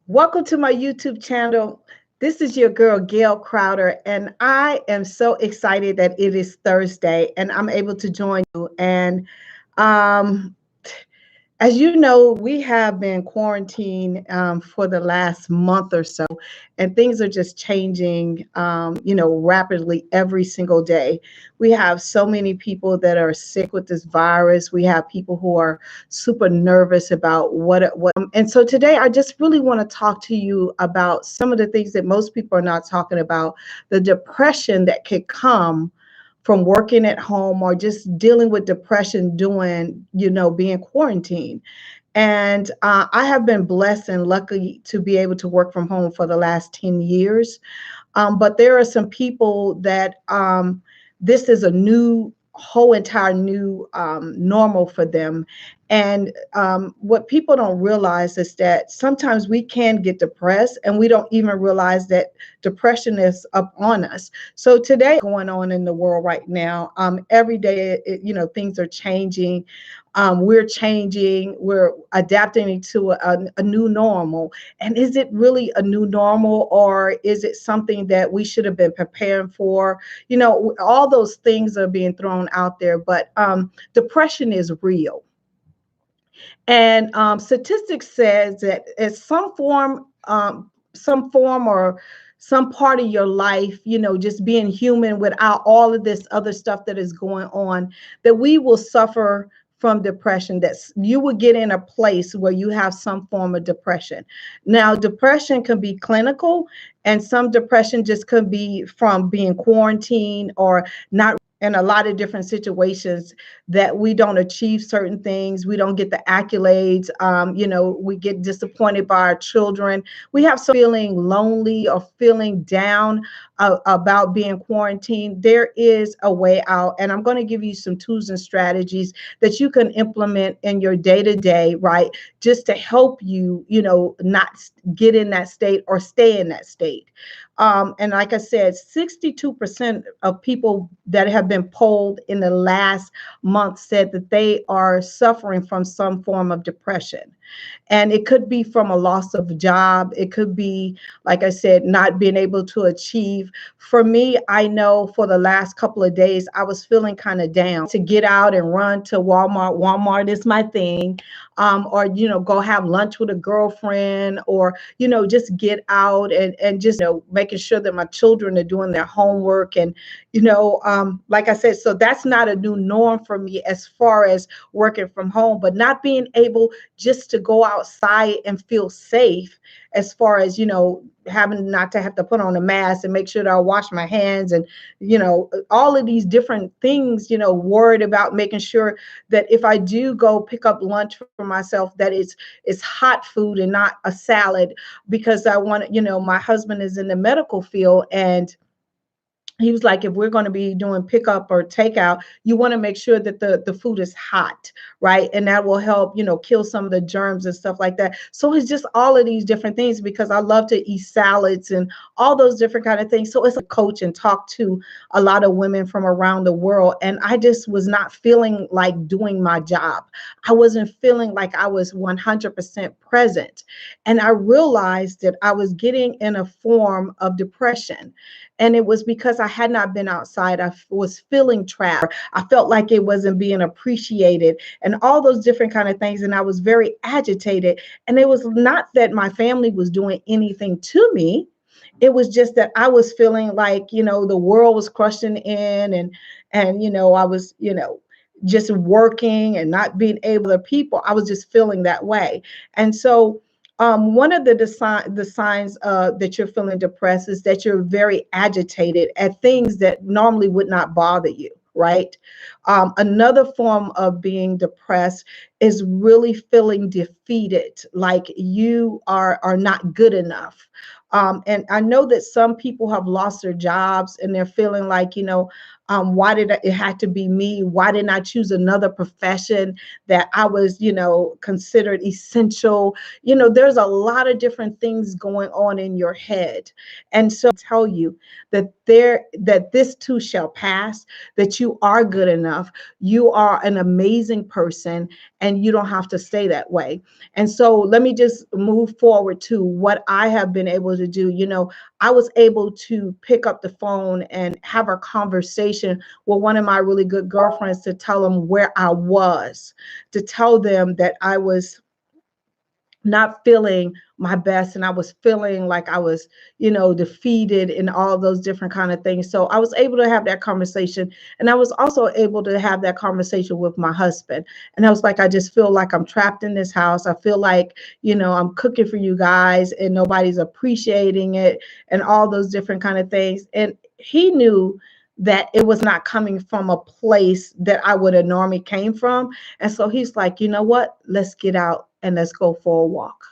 Welcome to my YouTube channel. This is your girl, Gail Crowder, and I am so excited that it is Thursday and I'm able to join you. And um, as you know, we have been quarantined for the last month or so, and things are just changing, rapidly every single day. We have so many people that are sick with this virus. We have people who are super nervous about and so today I just really want to talk to you about some of the things that most people are not talking about, the depression that could come from working at home or just dealing with depression doing, being quarantined. And I have been blessed and lucky to be able to work from home for the last 10 years. But there are some people that this is a whole entire new normal for them. And what people don't realize is that sometimes we can get depressed and we don't even realize that depression is up on us. So today, going on in the world right now, every day, things are changing. We're changing, we're adapting to a new normal. And is it really a new normal, or is it something that we should have been preparing for? All those things are being thrown out there, but depression is real. And statistics says that at some form or some part of your life, just being human without all of this other stuff that is going on, that we will suffer from depression, that you will get in a place where you have some form of depression. Now, depression can be clinical, and some depression just could be from being quarantined or not in a lot of different situations, that we don't achieve certain things, we don't get the accolades, we get disappointed by our children, we have some feeling lonely or feeling down about being quarantined. There is a way out, and I'm going to give you some tools and strategies that you can implement in your day to day, right? Just to help you, not get in that state or stay in that state. And like I said, 62% of people that have been polled in the last month said that they are suffering from some form of depression. And it could be from a loss of a job. It could be, like I said, not being able to achieve. For me, I know for the last couple of days, I was feeling kind of down to get out and run to Walmart. Walmart is my thing. Or, go have lunch with a girlfriend, or, just get out and just, making sure that my children are doing their homework. And, like I said, so that's not a new norm for me as far as working from home, but not being able just to go outside and feel safe, as far as, having not to have to put on a mask and make sure that I wash my hands, and, all of these different things, worried about making sure that if I do go pick up lunch for myself, that it's hot food and not a salad, because I want, my husband is in the medical field, and he was like, if we're going to be doing pickup or takeout, you want to make sure that the food is hot, right? And that will help, kill some of the germs and stuff like that. So it's just all of these different things, because I love to eat salads and all those different kind of things. So it's a coach and talk to a lot of women from around the world. And I just was not feeling like doing my job. I wasn't feeling like I was 100% present. And I realized that I was getting in a form of depression. And it was because I had not been outside. I was feeling trapped. I felt like it wasn't being appreciated, and all those different kind of things. And I was very agitated. And it was not that my family was doing anything to me. It was just that I was feeling like, the world was crushing in, and, I was, just working and not being able to people. I was just feeling that way. And so one of the signs that you're feeling depressed is that you're very agitated at things that normally would not bother you, right? Another form of being depressed is really feeling defeated, like you are not good enough. And I know that some people have lost their jobs and they're feeling like, why did it have to be me? Why didn't I choose another profession that I was, considered essential? There's a lot of different things going on in your head. And so I tell you that this too shall pass, that you are good enough. You are an amazing person. and you don't have to stay that way. And so let me just move forward to what I have been able to do. I was able to pick up the phone and have a conversation with one of my really good girlfriends to tell them where I was, to tell them that I was not feeling my best, and I was feeling like I was, defeated and all those different kind of things. So I was able to have that conversation, and I was also able to have that conversation with my husband. And I was like, I just feel like I'm trapped in this house. I feel like, I'm cooking for you guys and nobody's appreciating it and all those different kind of things. And he knew that it was not coming from a place that I would have normally came from. And so he's like, you know what? Let's get out and let's go for a walk.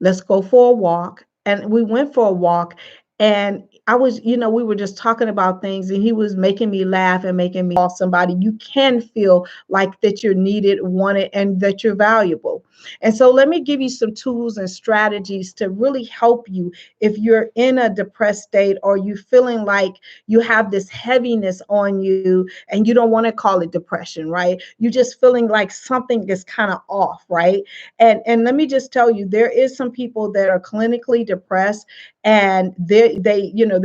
Let's go for a walk. And we went for a walk. And I was, we were just talking about things, and he was making me laugh and making me call somebody. You can feel like that you're needed, wanted, and that you're valuable. And so let me give you some tools and strategies to really help you if you're in a depressed state, or you feeling like you have this heaviness on you and you don't want to call it depression, right? You just feeling like something is kind of off, right? And let me just tell you, there is some people that are clinically depressed, and they're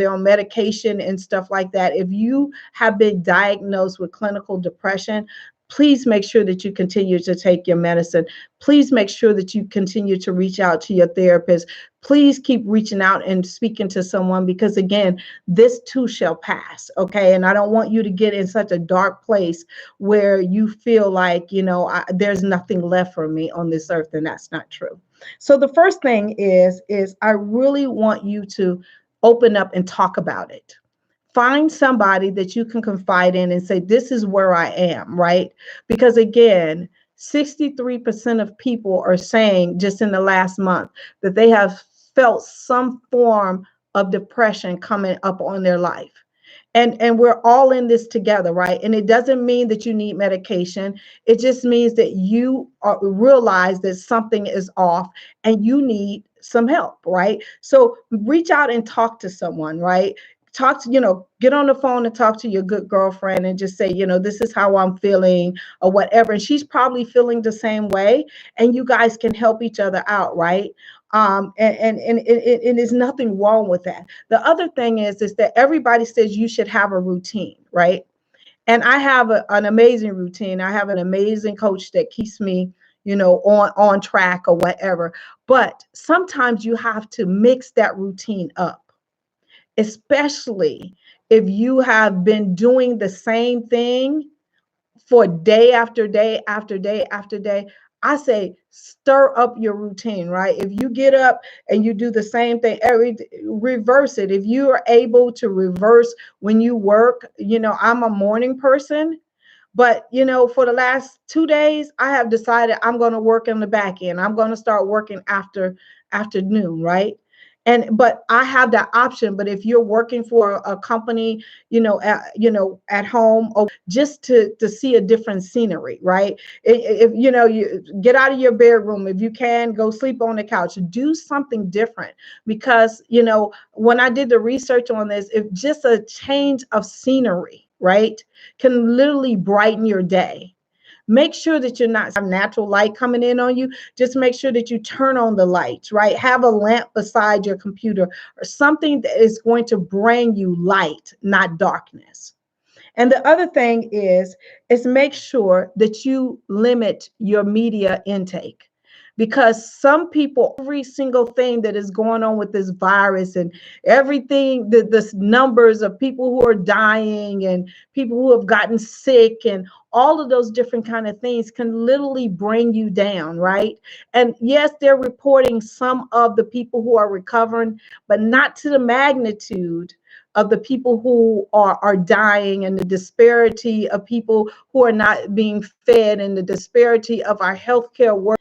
on medication and stuff like that. If you have been diagnosed with clinical depression, please make sure that you continue to take your medicine. Please make sure that you continue to reach out to your therapist. Please keep reaching out and speaking to someone, because again, this too shall pass. Okay. And I don't want you to get in such a dark place where you feel like, there's nothing left for me on this earth. And that's not true. So the first thing is I really want you to open up and talk about it. Find somebody that you can confide in and say, this is where I am, right? Because again, 63% of people are saying just in the last month that they have felt some form of depression coming up on their life. And we're all in this together, right? And it doesn't mean that you need medication. It just means that you realize that something is off and you need some help, right? So reach out and talk to someone, right? Talk to, get on the phone and talk to your good girlfriend and just say, this is how I'm feeling or whatever. And she's probably feeling the same way, and you guys can help each other out, right? And there's nothing wrong with that. The other thing is that everybody says you should have a routine, right? And I have an amazing routine. I have an amazing coach that keeps me, on track or whatever. But sometimes you have to mix that routine up, especially if you have been doing the same thing for day after day after day after day. I say stir up your routine, right? If you get up and you do the same thing reverse it. If you are able to reverse when you work, I'm a morning person, but for the last 2 days, I have decided I'm going to work in the back end. I'm going to start working after afternoon, right? But I have that option. But if you're working for a company, at home, or just to see a different scenery, right? If you get out of your bedroom, if you can, go sleep on the couch, do something different. Because when I did the research on this, if just a change of scenery, right, can literally brighten your day. Make sure that you're not have natural light coming in on you. Just make sure that you turn on the lights, right? Have a lamp beside your computer or something that is going to bring you light, not darkness. And the other thing is make sure that you limit your media intake, because some people, every single thing that is going on with this virus and everything, the numbers of people who are dying and people who have gotten sick and all of those different kind of things can literally bring you down, right? And yes, they're reporting some of the people who are recovering, but not to the magnitude of the people who are dying, and the disparity of people who are not being fed, and the disparity of our healthcare work.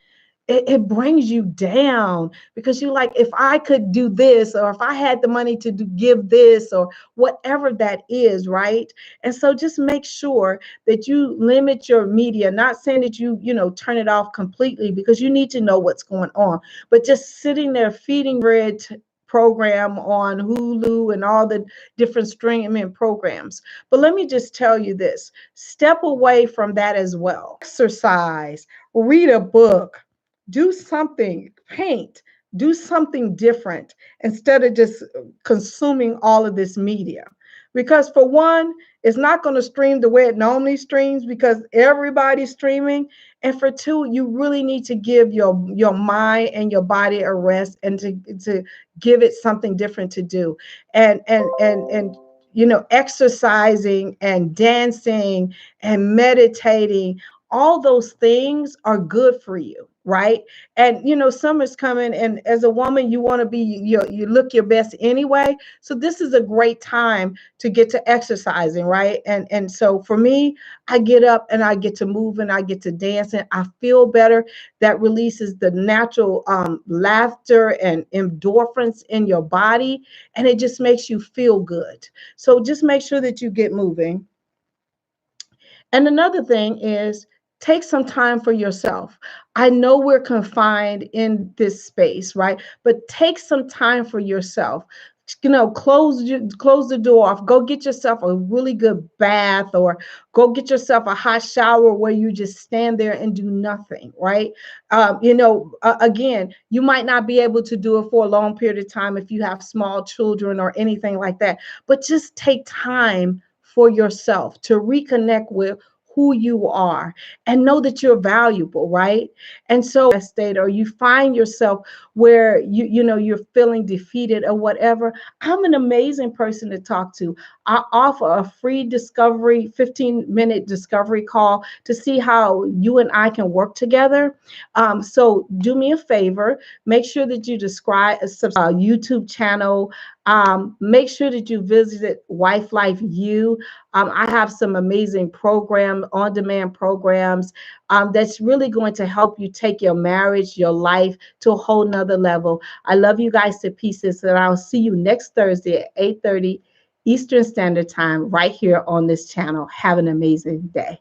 It brings you down, because you're like, if I could do this, or if I had the money to give this, or whatever that is, right? And so just make sure that you limit your media. Not saying that you turn it off completely, because you need to know what's going on, but just sitting there feeding bread program on Hulu and all the different streaming programs. But let me just tell you this, step away from that as well. Exercise, read a book, do something, paint, do something different instead of just consuming all of this media. Because for one, it's not going to stream the way it normally streams because everybody's streaming. And for two, you really need to give your mind and your body a rest and to give it something different to do. And you know, exercising and dancing and meditating, all those things are good for you, right? And you know, summer's coming, and as a woman, you want to be you look your best anyway. So this is a great time to get to exercising, right? And so for me, I get up and I get to move and I get to dance and I feel better. That releases the natural laughter and endorphins in your body, and it just makes you feel good. So just make sure that you get moving. And another thing is take some time for yourself. I know we're confined in this space, right? But take some time for yourself. You know, close the door off. Go get yourself a really good bath, or go get yourself a hot shower where you just stand there and do nothing, right? You know, again, you might not be able to do it for a long period of time if you have small children or anything like that, but just take time for yourself to reconnect with who you are and know that you're valuable, right? And so state, or you find yourself where you know you're feeling defeated or whatever, I'm an amazing person to talk to. I offer a free discovery 15-minute discovery call to see how you and I can work together. So do me a favor, make sure that you subscribe a YouTube channel. Make sure that you visit Wife Life You. I have some amazing program, on-demand programs that's really going to help you take your marriage, your life to a whole nother level. I love you guys to pieces, and I'll see you next Thursday at 8:30 Eastern Standard Time right here on this channel. Have an amazing day.